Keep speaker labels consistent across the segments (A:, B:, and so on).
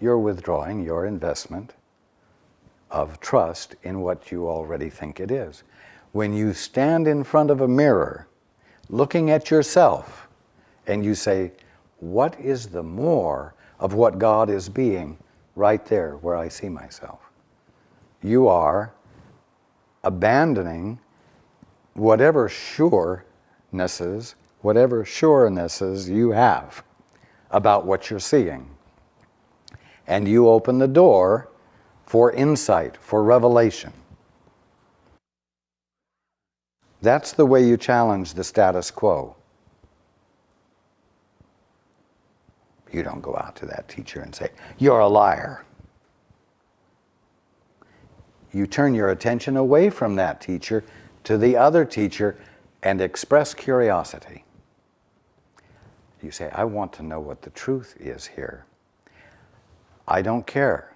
A: you're withdrawing your investment of trust in what you already think it is. When you stand in front of a mirror, looking at yourself, and you say, what is the more of what God is being right there where I see myself? You are abandoning whatever surenesses you have about what you're seeing. And you open the door for insight, for revelation. That's the way you challenge the status quo. You don't go out to that teacher and say, you're a liar. You turn your attention away from that teacher to the other teacher and express curiosity. You say, I want to know what the truth is here. I don't care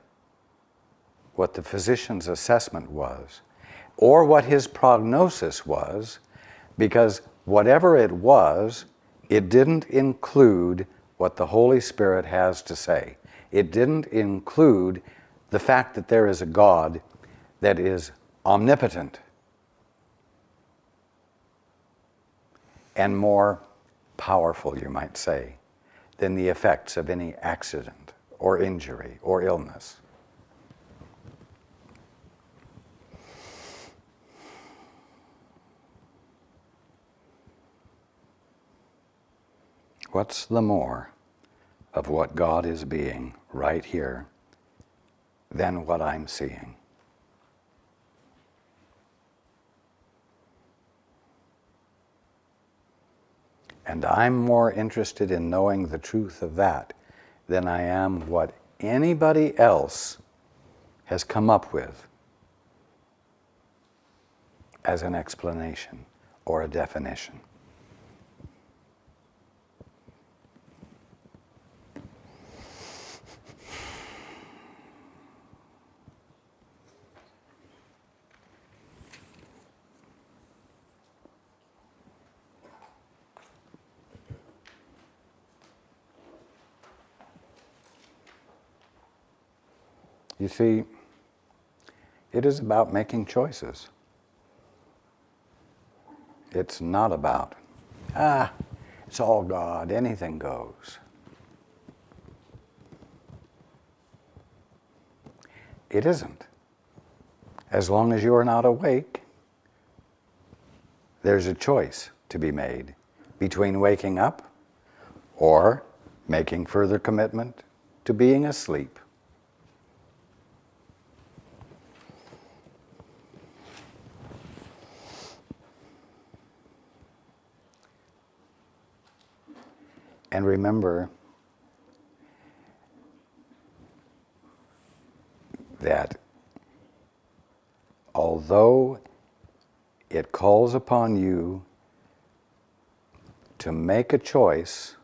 A: what the physician's assessment was or what his prognosis was, because whatever it was, it didn't include what the Holy Spirit has to say. It didn't include the fact that there is a God that is omnipotent and more powerful, you might say, than the effects of any accident or injury or illness. What's the more of what God is being right here than what I'm seeing? And I'm more interested in knowing the truth of that than I am what anybody else has come up with as an explanation or a definition. You see, it is about making choices. It's not about, it's all God, anything goes. It isn't. As long as you are not awake, there's a choice to be made between waking up or making further commitment to being asleep. And remember that although it calls upon you to make a choice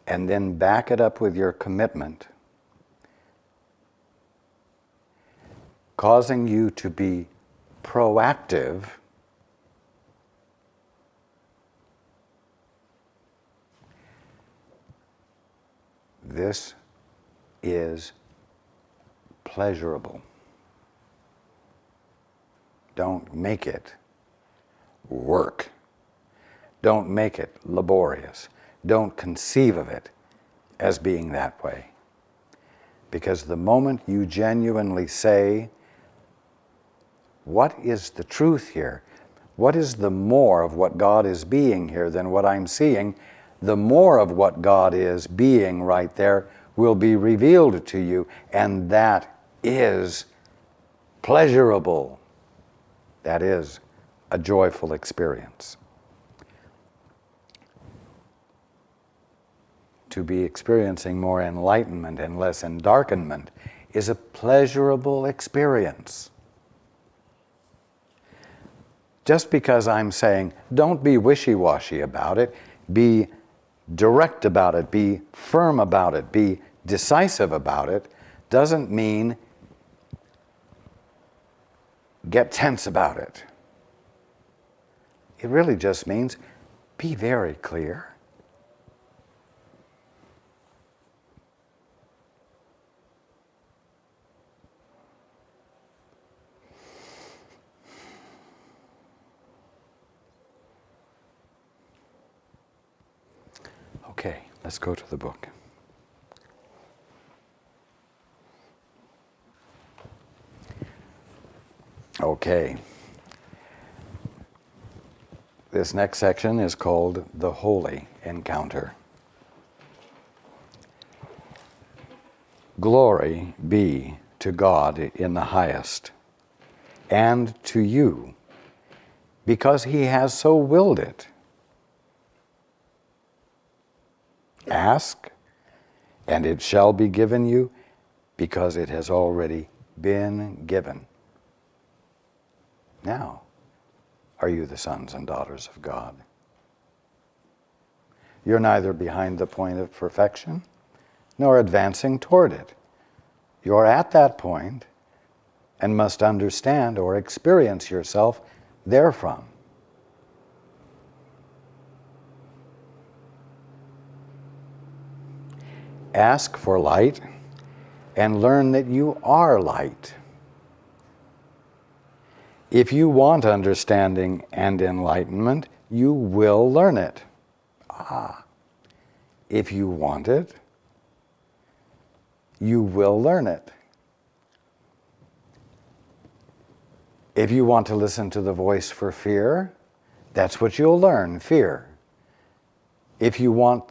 A: and then back it up with your commitment, causing you to be proactive, this is pleasurable. Don't make it work. Don't make it laborious. Don't conceive of it as being that way. Because the moment you genuinely say, what is the truth here? What is the more of what God is being here than what I'm seeing? The more of what God is being right there will be revealed to you, and that is pleasurable. That is a joyful experience. To be experiencing more enlightenment and less endarkenment is a pleasurable experience. Just because I'm saying, don't be wishy-washy about it, be direct about it, be firm about it, be decisive about it, doesn't mean get tense about it. It really just means be very clear. Let's go to the book. Okay. This next section is called The Holy Encounter. Glory be to God in the highest, and to you, because He has so willed it. Ask, and it shall be given you, because it has already been given. Now, are you the sons and daughters of God? You're neither behind the point of perfection, nor advancing toward it. You're at that point and must understand or experience yourself therefrom. Ask for light and learn that you are light. If you want understanding and enlightenment, you will learn it. If you want it, you will learn it. If you want to listen to the voice for fear, that's what you'll learn, fear. If you want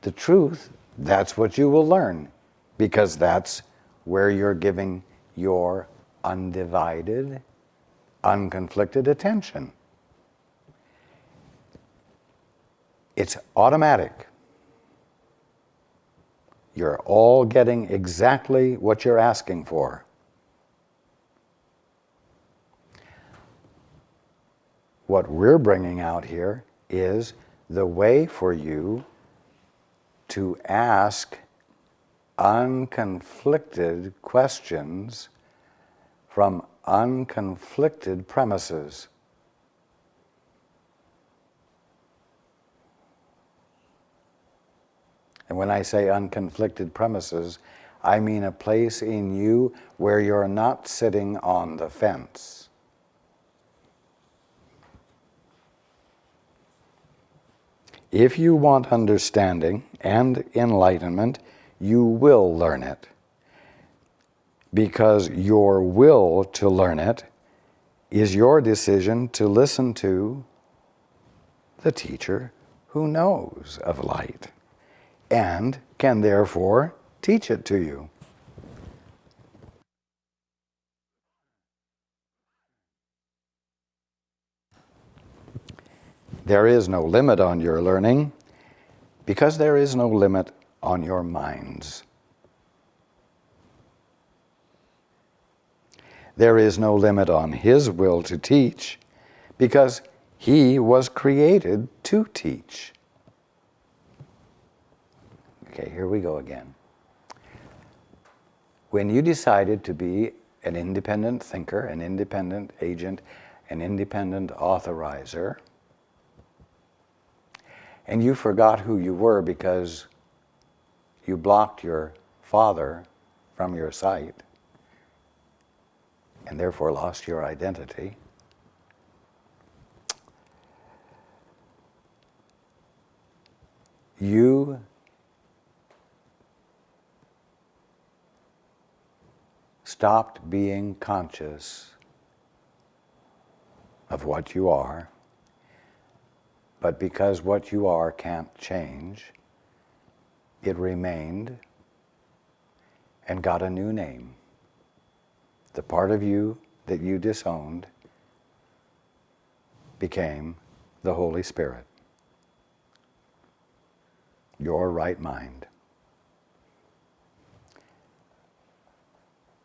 A: the truth, that's what you will learn, because that's where you're giving your undivided, unconflicted attention. It's automatic. You're all getting exactly what you're asking for. What we're bringing out here is the way for you to ask unconflicted questions from unconflicted premises. And when I say unconflicted premises, I mean a place in you where you're not sitting on the fence. If you want understanding and enlightenment, you will learn it, because your will to learn it is your decision to listen to the teacher who knows of light and can therefore teach it to you. There is no limit on your learning, because there is no limit on your minds. There is no limit on His will to teach, because He was created to teach. Okay, here we go again. When you decided to be an independent thinker, an independent agent, an independent authorizer, and you forgot who you were because you blocked your father from your sight and therefore lost your identity, you stopped being conscious of what you are, but because what you are can't change, it remained and got a new name. The part of you that you disowned became the Holy Spirit, your right mind.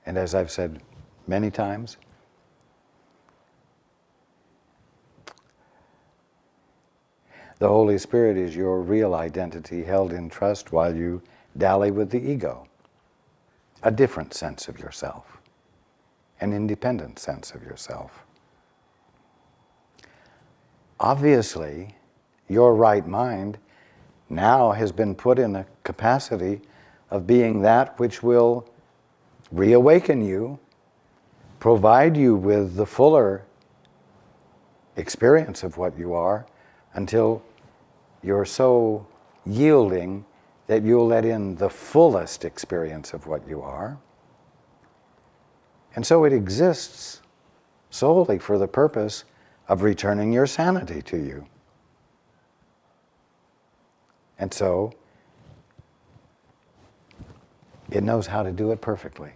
A: And as I've said many times, the Holy Spirit is your real identity held in trust while you dally with the ego, a different sense of yourself, an independent sense of yourself. Obviously, your right mind now has been put in a capacity of being that which will reawaken you, provide you with the fuller experience of what you are, until you're so yielding that you'll let in the fullest experience of what you are. And so it exists solely for the purpose of returning your sanity to you. And so it knows how to do it perfectly.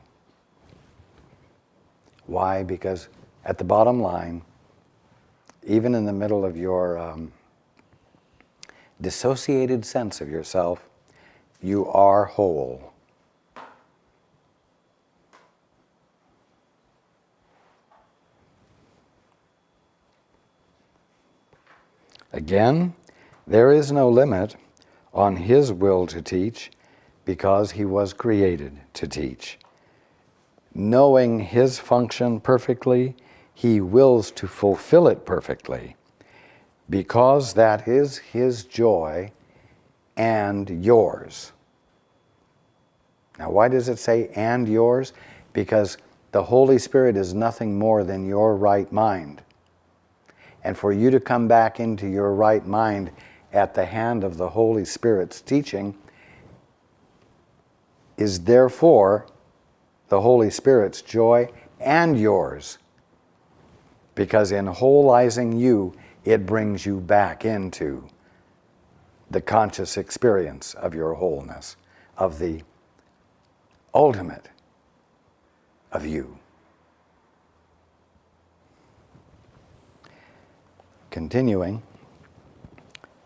A: Why? Because at the bottom line, even in the middle of your dissociated sense of yourself, you are whole. Again, there is no limit on His will to teach because He was created to teach. Knowing His function perfectly, He wills to fulfill it perfectly because that is His joy and yours. Now, why does it say and yours? Because the Holy Spirit is nothing more than your right mind. And for you to come back into your right mind at the hand of the Holy Spirit's teaching is therefore the Holy Spirit's joy and yours. Because in wholizing you, it brings you back into the conscious experience of your wholeness, of the ultimate of you. Continuing,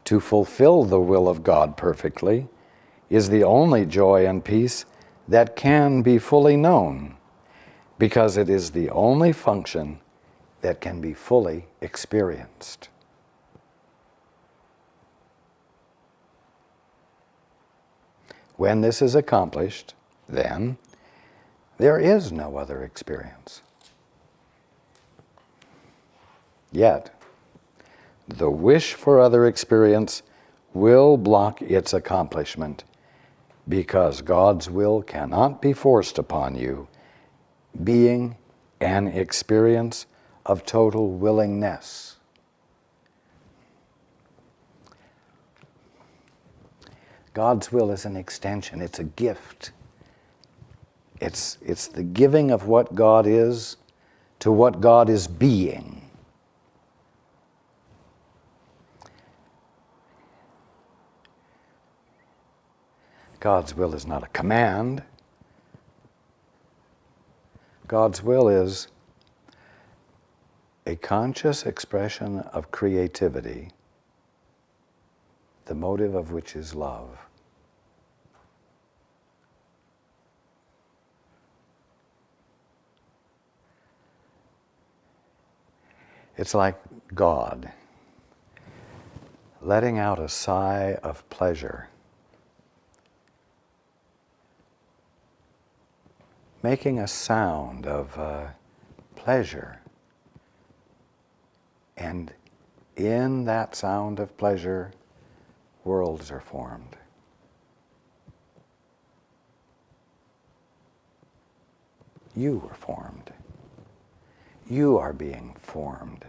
A: to fulfill the will of God perfectly is the only joy and peace that can be fully known, because it is the only function that can be fully experienced. When this is accomplished, then, there is no other experience. Yet, the wish for other experience will block its accomplishment because God's will cannot be forced upon you, being an experience of total willingness. God's will is an extension, it's a gift. It's the giving of what God is to what God is being. God's will is not a command. God's will is a conscious expression of creativity, the motive of which is love. It's like God letting out a sigh of pleasure, making a sound of pleasure. And in that sound of pleasure, worlds are formed. You were formed. You are being formed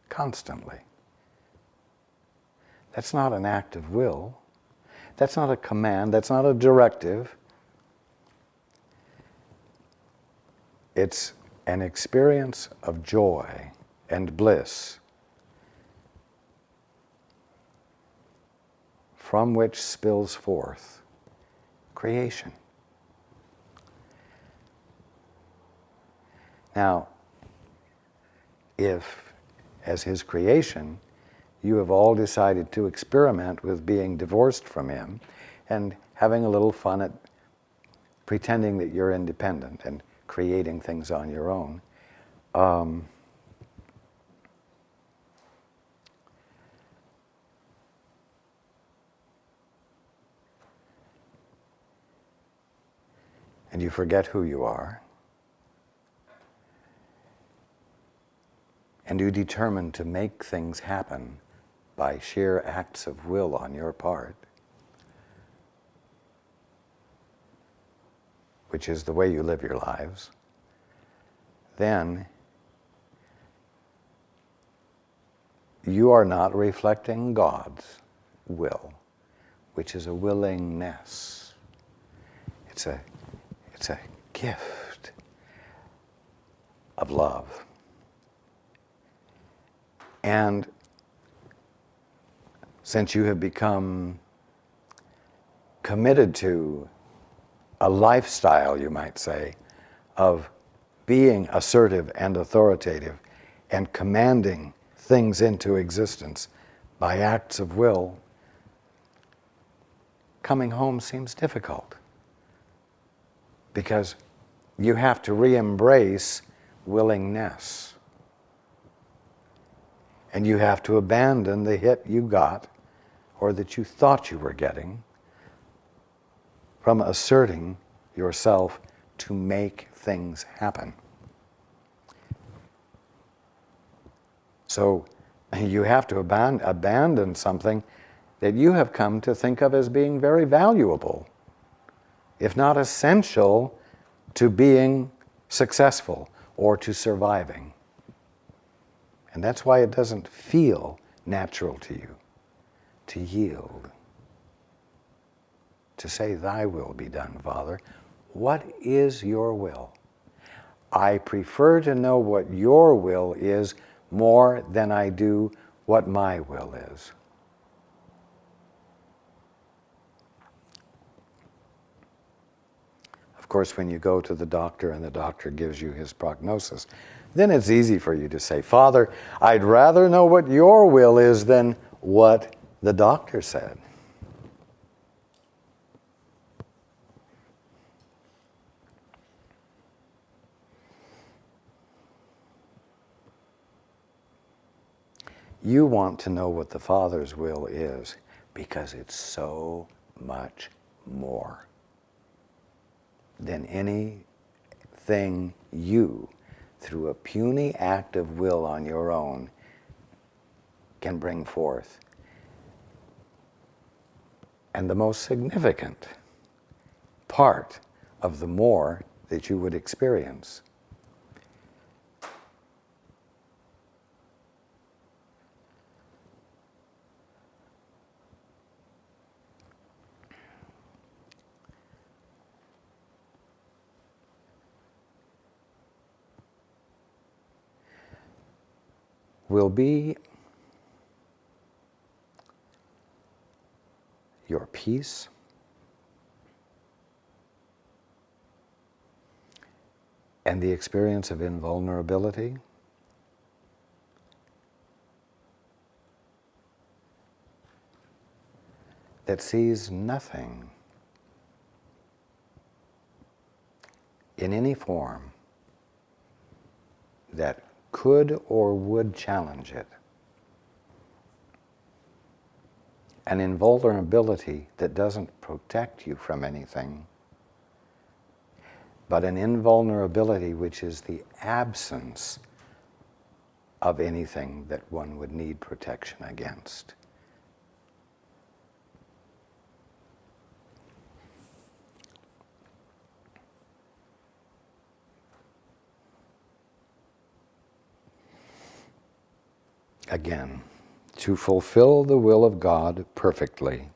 A: constantly. That's not an act of will. That's not a command. That's not a directive. It's an experience of joy and bliss from which spills forth creation. Now, if, as His creation, you have all decided to experiment with being divorced from Him and having a little fun at pretending that you're independent and creating things on your own, and you forget who you are, and you determine to make things happen by sheer acts of will on your part, which is the way you live your lives, then you are not reflecting God's will, which is a willingness. It's a gift of love. And since you have become committed to a lifestyle, you might say, of being assertive and authoritative and commanding things into existence by acts of will, coming home seems difficult because you have to re-embrace willingness. And you have to abandon the hit you got or that you thought you were getting from asserting yourself to make things happen. So you have to abandon something that you have come to think of as being very valuable, if not essential, to being successful or to surviving. And that's why it doesn't feel natural to you to yield, to say, "Thy will be done, Father." What is your will? I prefer to know what your will is more than I do what my will is. Of course, when you go to the doctor and the doctor gives you his prognosis, then it's easy for you to say, "Father, I'd rather know what your will is than what the doctor said." You want to know what the Father's will is because it's so much more than anything you, through a puny act of will on your own, can bring forth. And the most significant part of the more that you would experience. Will be your peace, and the experience of invulnerability, that sees nothing in any form that could or would challenge it. An invulnerability that doesn't protect you from anything, but an invulnerability which is the absence of anything that one would need protection against. Again, to fulfill the will of God perfectly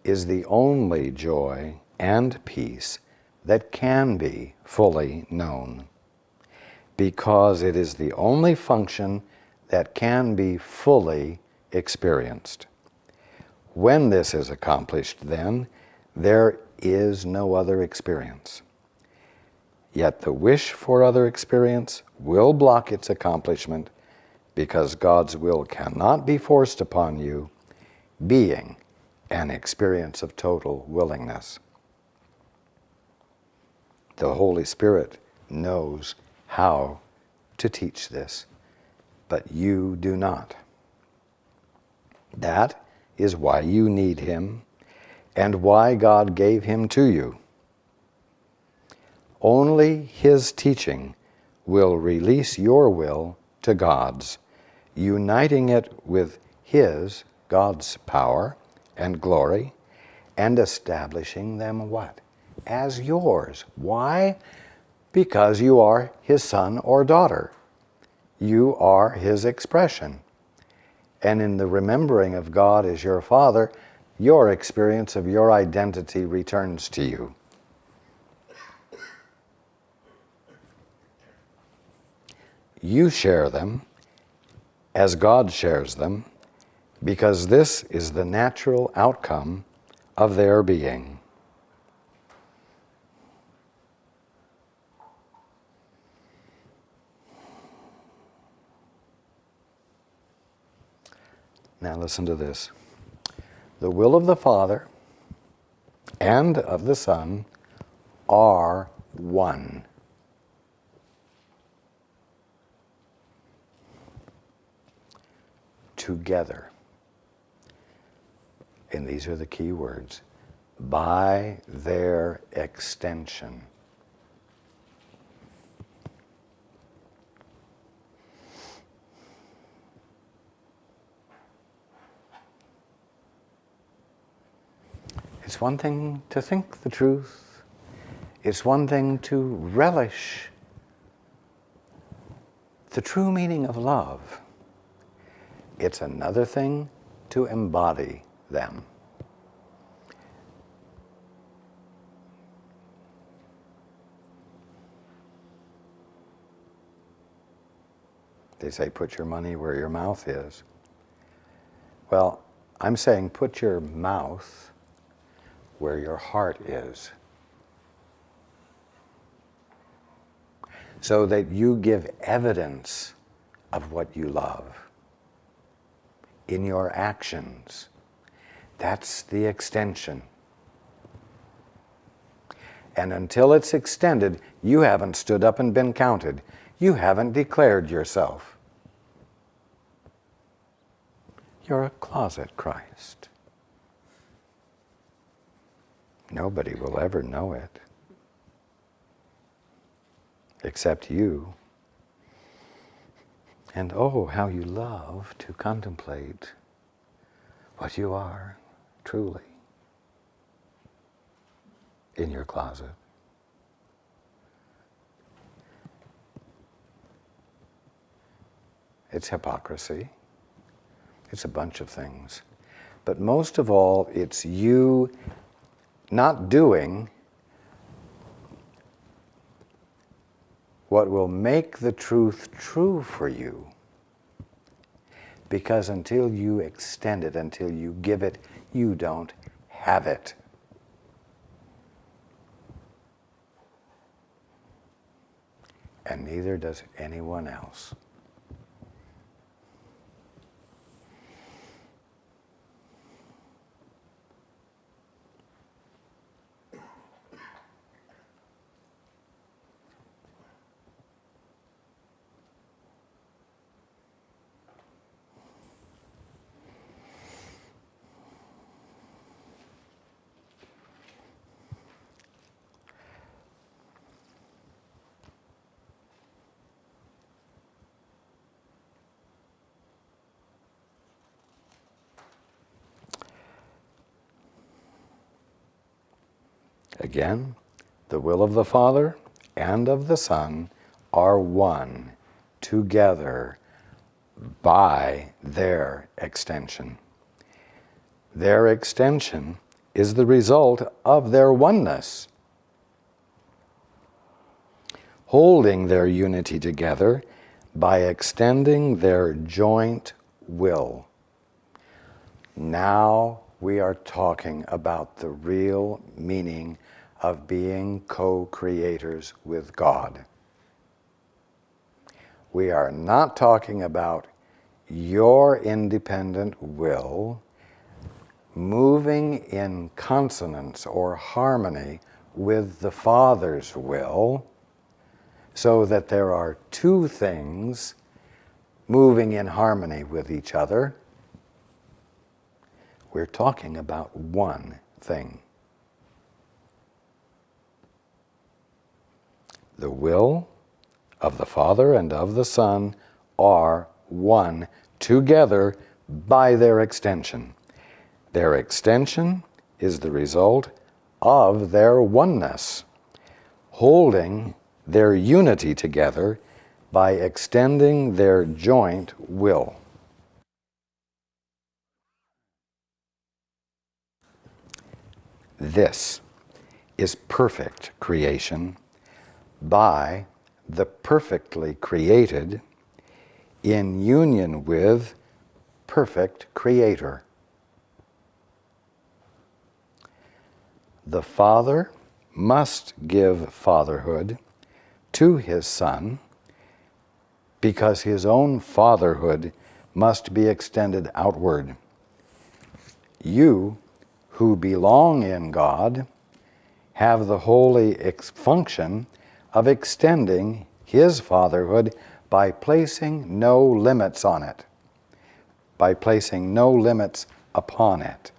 A: is the only joy and peace that can be fully known, because it is the only function that can be fully experienced. When this is accomplished, then, there is no other experience. Yet the wish for other experience will block its accomplishment, because God's will cannot be forced upon you, being an experience of total willingness. The Holy Spirit knows how to teach this, but you do not. That is why you need Him, and why God gave Him to you. Only His teaching will release your will to God's, uniting it with His, God's power and glory, and establishing them what? As yours. Why? Because you are His son or daughter. You are His expression. And in the remembering of God as your Father, your experience of your identity returns to you. You share them as God shares them, because this is the natural outcome of their being. Now listen to this. The will of the Father and of the Son are one. Together. And these are the key words. By their extension. It's one thing to think the truth. It's one thing to relish the true meaning of love. It's another thing to embody them. They say, put your money where your mouth is. Well, I'm saying put your mouth where your heart is, so that you give evidence of what you love in your actions. That's the extension. And until it's extended, you haven't stood up and been counted. You haven't declared yourself. You're a closet Christ. Nobody will ever know it, except you. And oh, how you love to contemplate what you are truly in your closet. It's hypocrisy. It's a bunch of things. But most of all, it's you not doing what will make the truth true for you. Because until you extend it, until you give it, you don't have it. And neither does anyone else. Again, the will of the Father and of the Son are one, together, by their extension. Their extension is the result of their oneness, holding their unity together by extending their joint will. Now we are talking about the real meaning of being co-creators with God. We are not talking about your independent will moving in consonance or harmony with the Father's will, so that there are two things moving in harmony with each other. We're talking about one thing. The will of the Father and of the Son are one, together, by their extension. Their extension is the result of their oneness, holding their unity together by extending their joint will. This is perfect creation by the perfectly created in union with perfect Creator. The Father must give fatherhood to His Son because His own fatherhood must be extended outward. You, who belong in God, have the holy function of extending His fatherhood by placing no limits on it, by placing no limits upon it.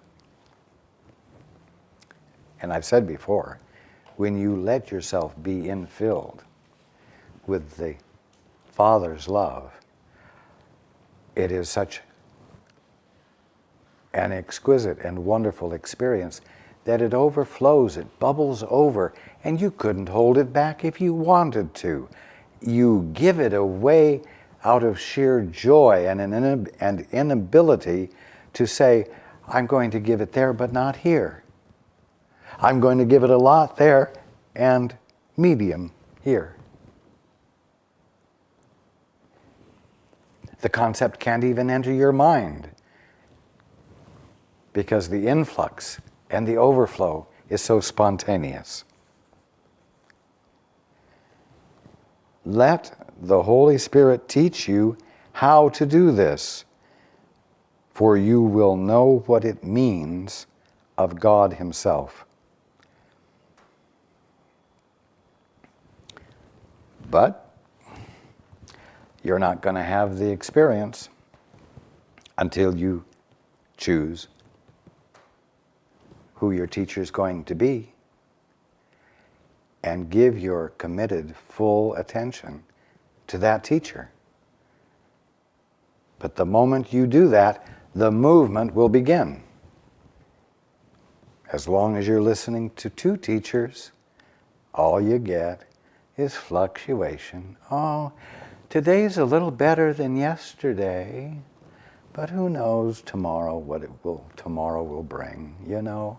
A: And I've said before, when you let yourself be infilled with the Father's love, it is such an exquisite and wonderful experience that it overflows, it bubbles over, and you couldn't hold it back if you wanted to. You give it away out of sheer joy and an inability to say, I'm going to give it there but not here. I'm going to give it a lot there and medium here. The concept can't even enter your mind because the influx and the overflow is so spontaneous. Let the Holy Spirit teach you how to do this, for you will know what it means of God Himself. But you're not going to have the experience until you choose who your teacher is going to be and give your committed full attention to that teacher. But the moment you do that, the movement will begin. As long as you're listening to two teachers, all you get is fluctuation. Oh, today's a little better than yesterday, but who knows tomorrow what tomorrow will bring, you know.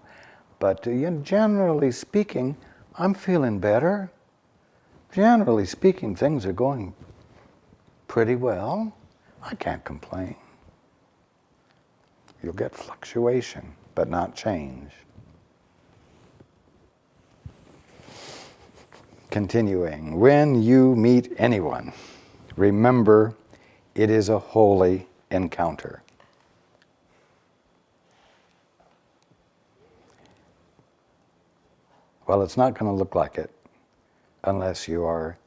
A: But generally speaking, I'm feeling better. Generally speaking, things are going pretty well. I can't complain. You'll get fluctuation, but not change. Continuing, when you meet anyone, remember it is a holy encounter. Well, it's not going to look like it unless you are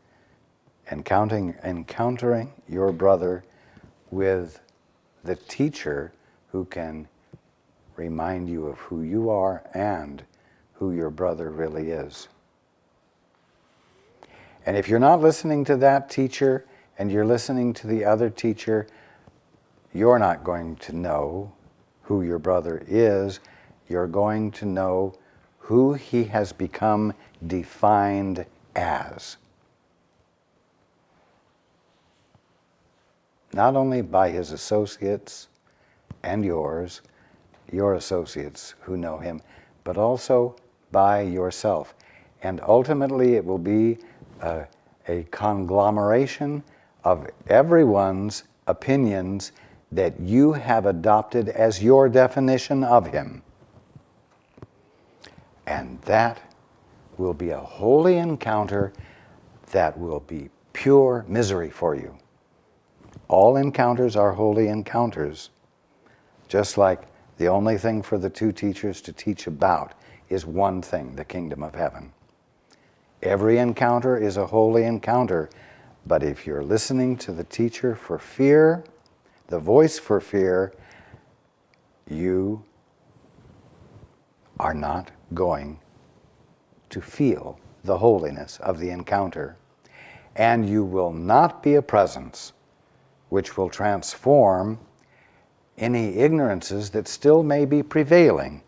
A: encountering your brother with the teacher who can remind you of who you are and who your brother really is. And if you're not listening to that teacher and you're listening to the other teacher, you're not going to know who your brother is. You're going to know who he has become defined as. Not only by his associates and yours, your associates who know him, but also by yourself. And ultimately it will be a conglomeration of everyone's opinions that you have adopted as your definition of him. And that will be a holy encounter that will be pure misery for you. All encounters are holy encounters, just like the only thing for the two teachers to teach about is one thing, the kingdom of heaven. Every encounter is a holy encounter, but if you're listening to the teacher for fear, the voice for fear, you are not going to feel the holiness of the encounter. And you will not be a presence which will transform any ignorances that still may be prevailing